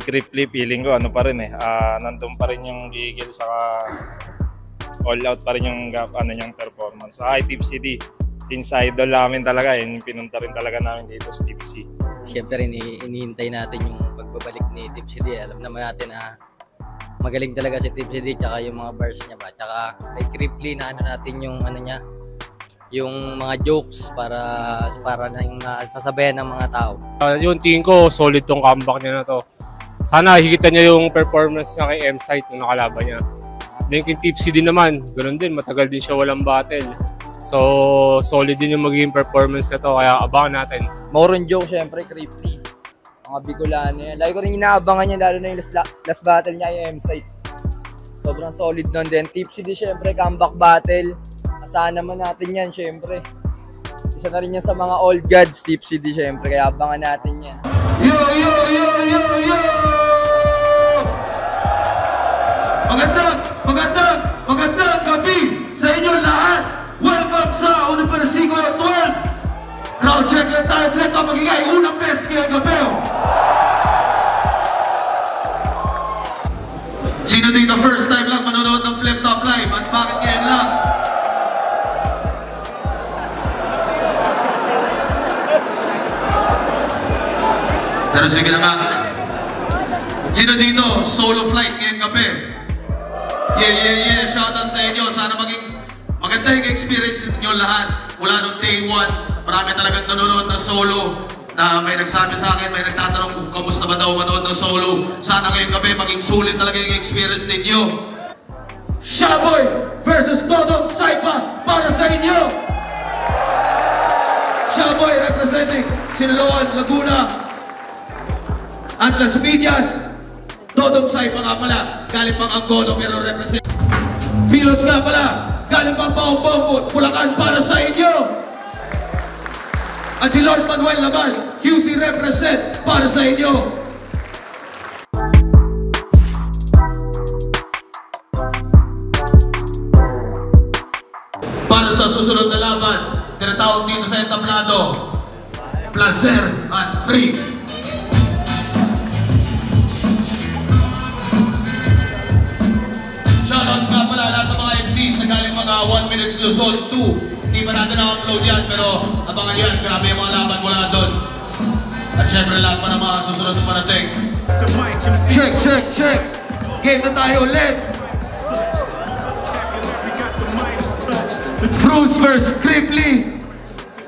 Cripply, feeling ko ano pa rin nandun pa rin yung gigil, saka all out pa rin yung niyang performance. Hi Tipsy D, since idol namin talaga, yung pinunta rin talaga namin dito sa Tipsy. Siyempre inihintay natin yung pagbabalik ni Tipsy D. Alam naman natin na magaling talaga si Tipsy D, tsaka yung mga bars niya ba, tsaka kay Cripply na natin yung niya, yung mga jokes para na yung sasabayan ng mga tao. Yung tingin ko solid tong comeback niya na to. Sana higita niya yung performance niya kay M-Site nung nakalaban niya. Then kay Tipsy din naman, ganoon din, matagal din siya walang battle. So solid din yung magiging performance na to, kaya abangan natin. Moron joke syempre, Cripply. Mga Bicolano yan. Lagi ko rin inaabangan niya, lalo na yung last battle niya yung M-Site. Sobrang solid nun din. Tipsy din syempre, comeback battle. Asahan naman natin yan syempre. Isa na rin yan sa mga old gods, Tipsy D syempre, kaya abangan natin yan. Yo, yo, yo, yo, yo! Magandang gabi sa inyo lahat! Welcome sa Universigo 12! Crowd check lang tayo, flat up, magigay unang best ngayong gabi! Sino dito first time lang manonood ng Flip Top Live at bakit ngayon lang? Pero sige na nga. Sino dito? Solo flight ngayong gabi? Yeah. Shoutout sa inyo. Sana maging maganda yung experience ninyo lahat. Mula nung day 1, marami talagang nanonood ng solo. Na may nagsabi sa akin, may nagtatanong kung kamusta ba daw manood ng solo. Sana ngayong gabi maging sulit talaga yung experience ninyo. Shaboy versus Dodong Saipa para sa inyo. Shaboy representing Sinaloan, Laguna, at Las Piñas. Dodong Saipa nga pala, galing pang Angono pero represent. Pilos nga pala, galing pang Baong Bulacan para sa inyo. At si Lord Manuel naman, QC represent para sa inyo. Para sa susunod na laban, tinatawag dito sa entablado, Placer at Free. Shoutouts nga pala lahat ng mga MCs na galing mga 1 Minutes Luzon 2. Hindi pa natin na-upload yan, pero abangan yan. Grabe yung mga laban mula doon. At syempre lahat pa ng mga susunod na parating. Check! Game na tayo ulit. Fruits vs. Cripply.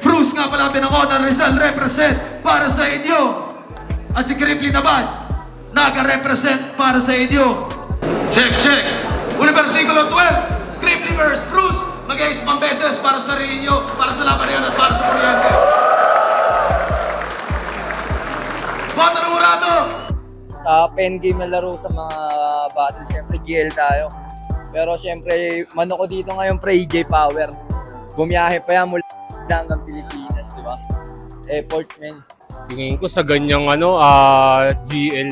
Fruits nga pala pinangonan, Rizal represent para sa inyo. At si Cripply naman, naga-represent para sa inyo. Check! Universigo 12, Cripply vs. Fruits. Mag-ayos pang beses para sa sarili nyo, para sa laban yan at para sa kuryente. Bata ng Murado! Sa pen game na laro sa mga battle, syempre GL tayo. Pero syempre, mano ko dito ngayon pre-EJ Power. Bumiyahe pa yan mula hanggang Pilipinas, di ba? Effort, man. Tingin ko sa ganyang GL.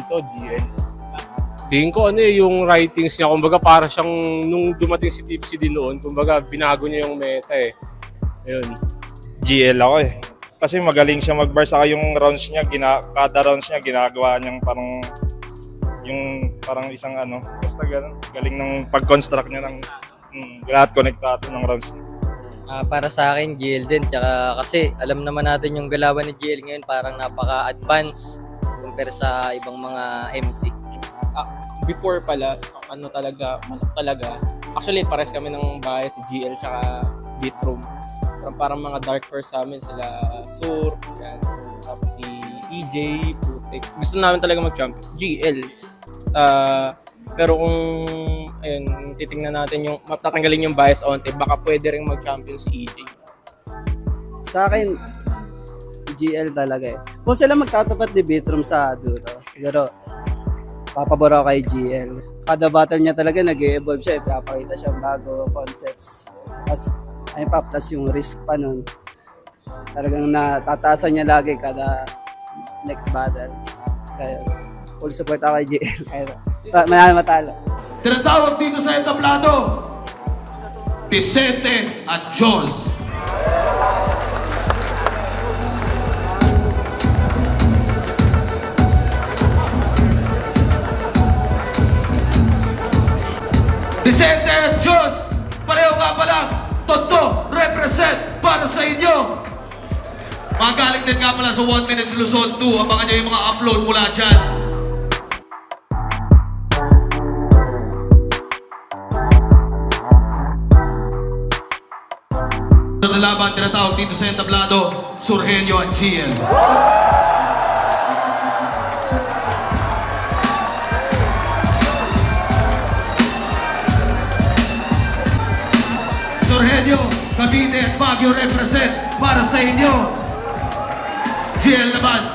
Tingin ko yung writings niya, kumbaga para siyang nung dumating si Tipsy din noon, kumbaga binago niya yung meta Ayun. GL ako Kasi magaling siya mag-bar, saka yung rounds niya, kada rounds niya ginagawa niyang parang isang basta galing ng pag-construct niya ng lahat konektado ng rounds niya. Para sa akin, GL din. Tsaka kasi alam naman natin yung galawan ni GL ngayon parang napaka-advance compare sa ibang mga MC. Before pala, manok talaga. Actually, pares kami ng bahay si GL tsaka Beatroom. Parang mga dark horse sa amin, sila Sur, yan. Tapos si EJ, Putik. Gusto namin talaga mag-champion. GL. Pero kung titingnan natin yung matatanggalin yung bias onte, baka pwede rin mag-champion si EJ. Sa akin, GL talaga Kung sila magtatapat ni Beatroom sa dulo, siguro papabor ako kay GL. Kada battle niya talaga nag-e-evolve siya, pinapakita siyang bago concepts. Plus yung risk pa nun. Talagang natataasan niya lagi kada next battle. Kaya full support ako kay GL. Kaya matalo. Tinatawag dito sa entablado, Vicente at Jones. Vicente at Diyos, pareho nga pala, Toto, represent para sa inyo. Magaling din nga pala sa 1 Minutes Luzon 2. Abangan nyo yung mga upload mula dyan. Sa laban, tinatawag dito sa entablado, Surgenio at GL. Surgenio, Cavite at Baguio represent para sa inyo. GL naman,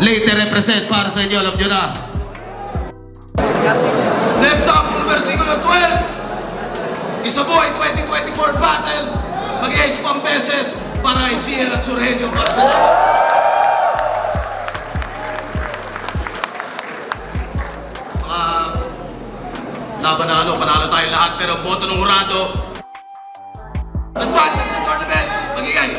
Leyte represent para sa inyo, alam nyo na. Left top, versikulo 12. Isaboy 2024 battle. Mag-i-ace pang beses para kay GL at Surgenio para sa laban. Laban na panalo tayo lahat pero ang boto ng hurado. Advancing sa tournament, magigay.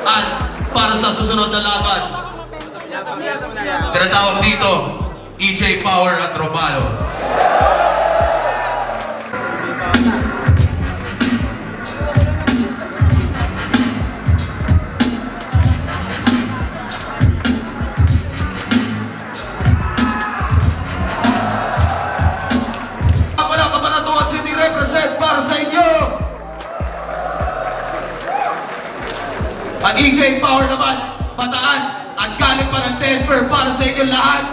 At para sa susunod na laban, tinatawag dito, EJ Power at Romano. Para sa inyo. Ang EJ Power naman, Bataan at galing pa ng Denver para sa inyo lahat.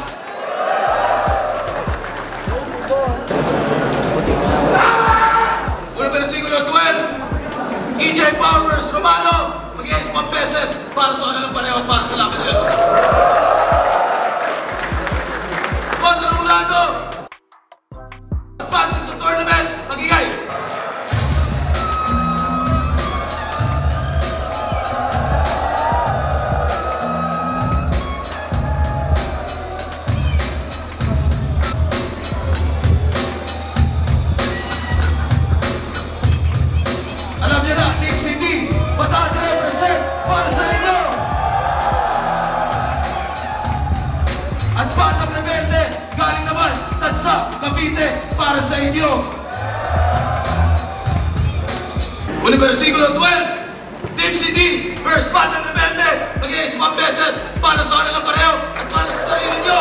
Una versikulo 12, EJ Power vs. Romano, mag-i-ace 1 pesos para sa kanilang pareho at para sa laban nila. Boto ng hurado, advancing sa tournament, magigay. Alam niyo na, Team City, Bataan represent para sa inyo. At Batang Rebelde, galing naman, Tansa, Cavite, para sa inyo. Uli versikulo 12, Team City vs. Batang Rebelde, mag-i-ace 1 pesos para sa kanilang pareho at para sa sarili nyo.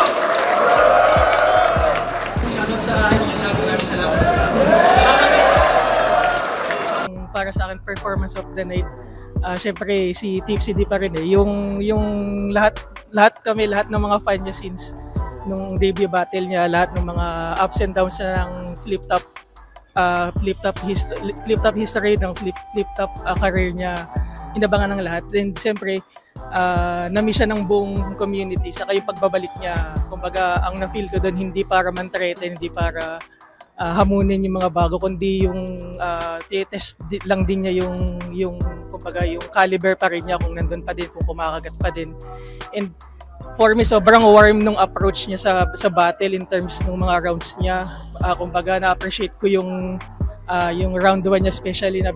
Para sa akin, performance of the night, syempre si Tipsy D pa rin eh. Yung lahat ng mga fan niya since nung debut battle niya, lahat ng mga ups and downs na ng flip-top history, ng flip-top career niya, inabangan ng lahat. And syempre, na-miss siya ng buong community, saka yung pagbabalik niya, kumbaga ang na-feel ko doon, hindi para mantrete, hindi para hamunin yung mga bago, kundi yung test lang din niya yung kumbaga yung caliber pa rin niya, kung nandun pa din, kung kumakagat pa din. And for me, sobrang warm nung approach niya sa battle in terms ng mga rounds niya. Kumbaga na-appreciate ko yung round 1 niya, especially na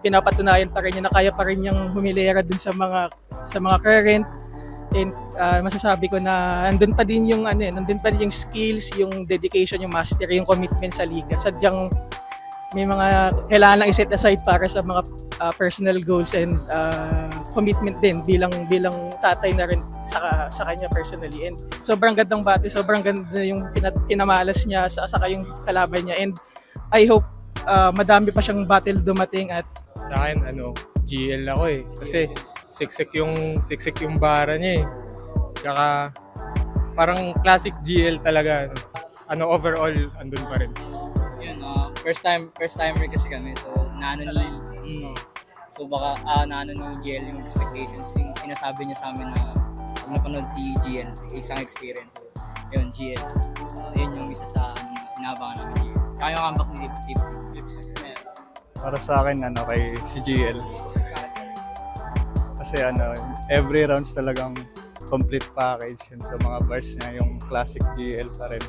pinapatunayan pa rin niya na kaya pa rin niyang humilera dun sa mga current. And masasabi ko na nandun pa din yung skills, yung dedication, yung mastery, yung commitment sa liga. Sadyang may mga kailangan lang i-set aside para sa mga personal goals and commitment din bilang tatay na rin sa kanya personally. And sobrang gandang battle, sobrang ganda yung pinamalas niya saka yung kalaban niya. And I hope madami pa siyang battle dumating. At Sa akin, GL ako eh. Kasi siksik yung bara niya eh. Tsaka parang classic GL talaga. Overall, andun pa rin. Yun, first timer kasi kami. So, naano ni GL yung expectations. Yung sinasabi niya sa amin na kung napanood si GL, isang experience. So, yun, GL. Yun yung isa sa inaabangan namin GL. Kaya yung comeback ni Tipsy. Para sa akin, kay si GL. Kasi every rounds talagang complete package. Yun sa mga bars niya, yung classic GL pa rin.